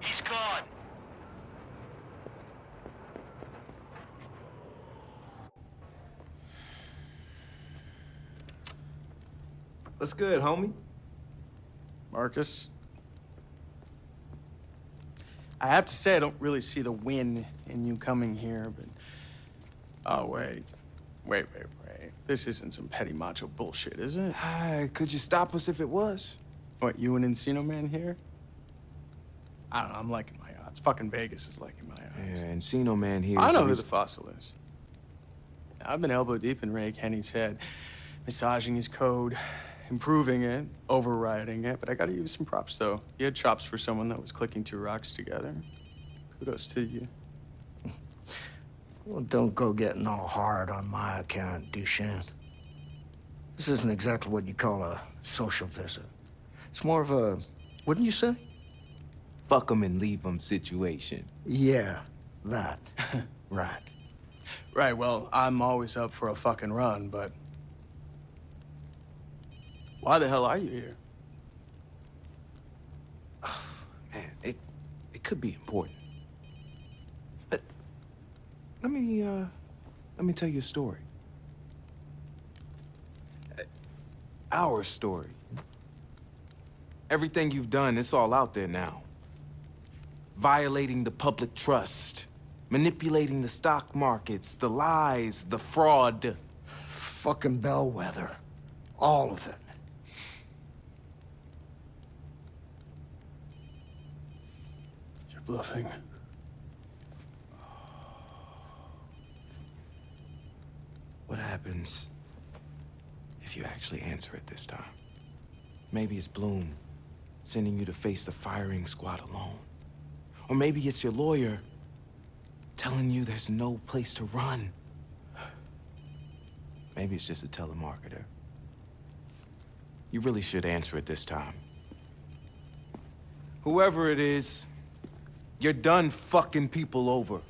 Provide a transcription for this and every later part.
He's gone. What's good, homie? Marcus? I have to say, I don't really see the win in you coming here, but... Oh, wait. Wait. This isn't some petty macho bullshit, is it? Could you stop us if it was? What, you and Encino Man here? I don't know, I'm liking my odds. Fucking Vegas is liking my odds. Yeah, Encino Man here. I know who he's- the fossil is. I've been elbow deep in Ray Kenny's head, massaging his code, improving it, overriding it, but I gotta use some props, though. You had chops for someone that was clicking two rocks together. Kudos to you. Well, don't go getting all hard on my account, Duchesne. This isn't exactly what you call a social visit. It's more of a, wouldn't you say? Fuck 'em and leave 'em situation. Yeah, that. Right. Right, well, I'm always up for a fucking run, but... Why the hell are you here? Man, it could be important. But let me tell you a story. Our story. Everything you've done, it's all out there now. Violating the public trust, manipulating the stock markets, the lies, the fraud. Fucking bellwether. All of it. You're bluffing. What happens if you actually answer it this time? Maybe it's Bloom sending you to face the firing squad alone. Or maybe it's your lawyer telling you there's no place to run. Maybe it's just a telemarketer. You really should answer it this time. Whoever it is, you're done fucking people over.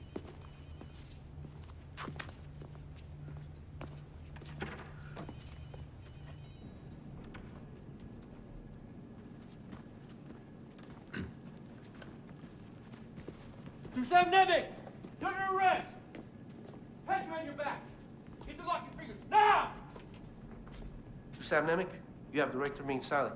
Sam Nemec! You're under arrest! Hands behind your back! Interlock your fingers, now! Sam Nemec, you have the right to remain silent.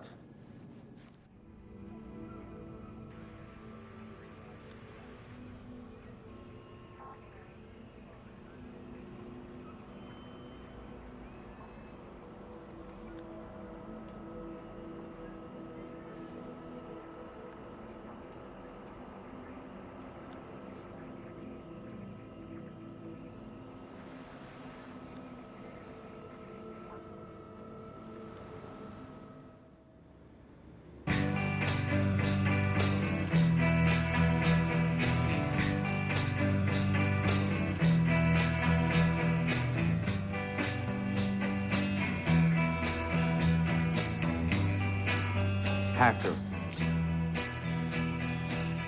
Hacker.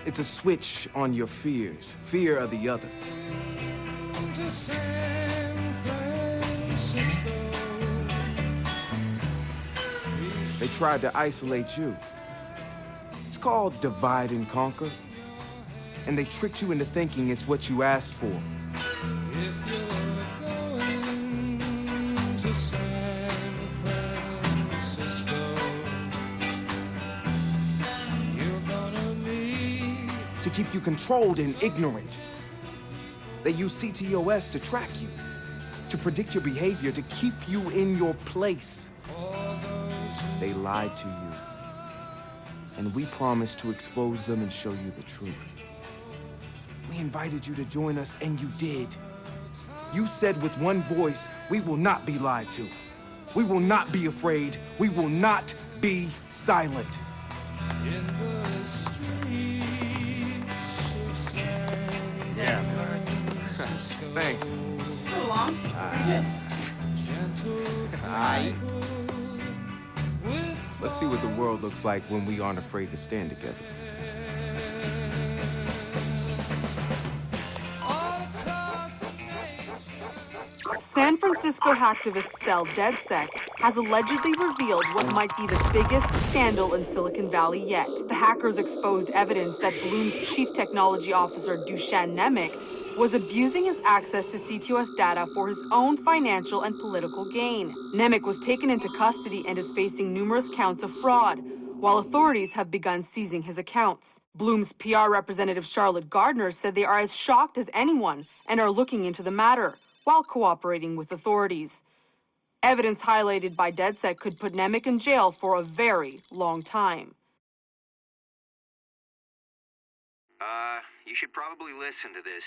It's a switch on your fears. Fear of the other. They tried to isolate you. It's called divide and conquer. And they tricked you into thinking it's what you asked for. To keep you controlled and ignorant. They use CTOS to track you, to predict your behavior, to keep you in your place. They lied to you. And we promised to expose them and show you the truth. We invited you to join us, and you did. You said with one voice, we will not be lied to. We will not be afraid. We will not be silent. Yeah, man. Thanks. So long. Hi. Let's see what the world looks like when we aren't afraid to stand together. San Francisco hacktivist cell DedSec has allegedly revealed what might be the biggest scandal in Silicon Valley yet. The hackers exposed evidence that Bloom's chief technology officer, Dusan Nemec, was abusing his access to CTOS data for his own financial and political gain. Nemec was taken into custody and is facing numerous counts of fraud, while authorities have begun seizing his accounts. Bloom's PR representative Charlotte Gardner said they are as shocked as anyone and are looking into the matter while cooperating with authorities. Evidence highlighted by DedSec could put Nemec in jail for a very long time. You should probably listen to this.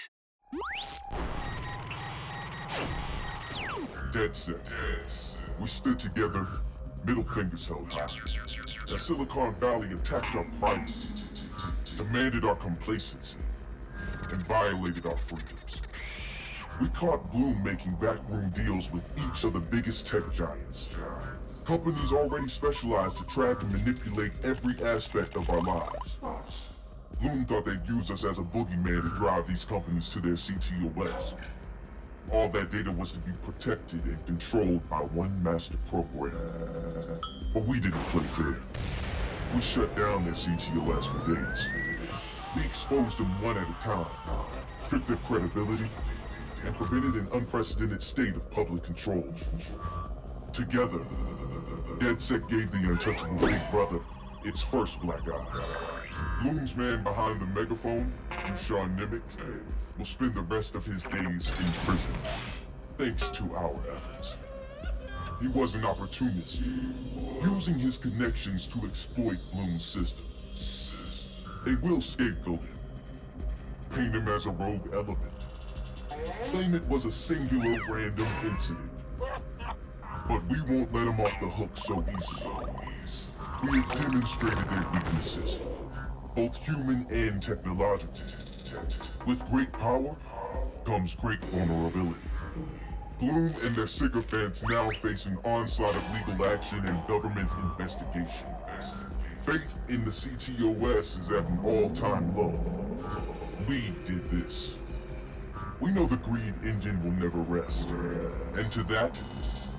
DedSec. We stood together, middle fingers held high. As Silicon Valley attacked our privacy, demanded our complacency, and violated our freedoms. We caught Bloom making backroom deals with each of the biggest tech giants. Companies already specialized to track and manipulate every aspect of our lives. Bloom thought they'd use us as a boogeyman to drive these companies to their CTOS. All that data was to be protected and controlled by one master program. But we didn't play fair. We shut down their CTOS for days. We exposed them one at a time, stripped their credibility, and prevented an unprecedented state of public control. Together, DedSec gave the untouchable Big Brother its first black eye. Bloom's man behind the megaphone, Dusan Nemec, will spend the rest of his days in prison, thanks to our efforts. He was an opportunist, using his connections to exploit Bloom's system. They will scapegoat him, paint him as a rogue element, claim it was a singular random incident. But we won't let him off the hook so easily. We have demonstrated their weaknesses, both human and technological. With great power comes great vulnerability. Bloom and their sycophants now face an onslaught of legal action and government investigation. Faith in the CTOS is at an all-time low. We did this. We know the greed engine will never rest. And to that,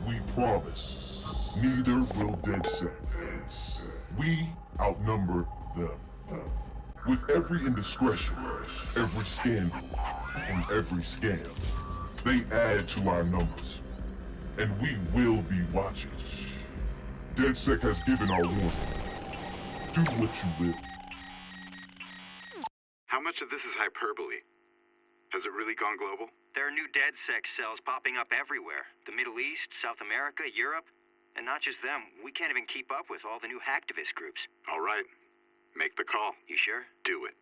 we promise, neither will DedSec. We outnumber them. With every indiscretion, every scandal, and every scam, they add to our numbers. And we will be watching. DedSec has given our warning. Do what you will. How much of this is hyperbole? Has it really gone global? There are new DedSec cells popping up everywhere. The Middle East, South America, Europe. And not just them, we can't even keep up with all the new hacktivist groups. All right. Make the call. You sure? Do it.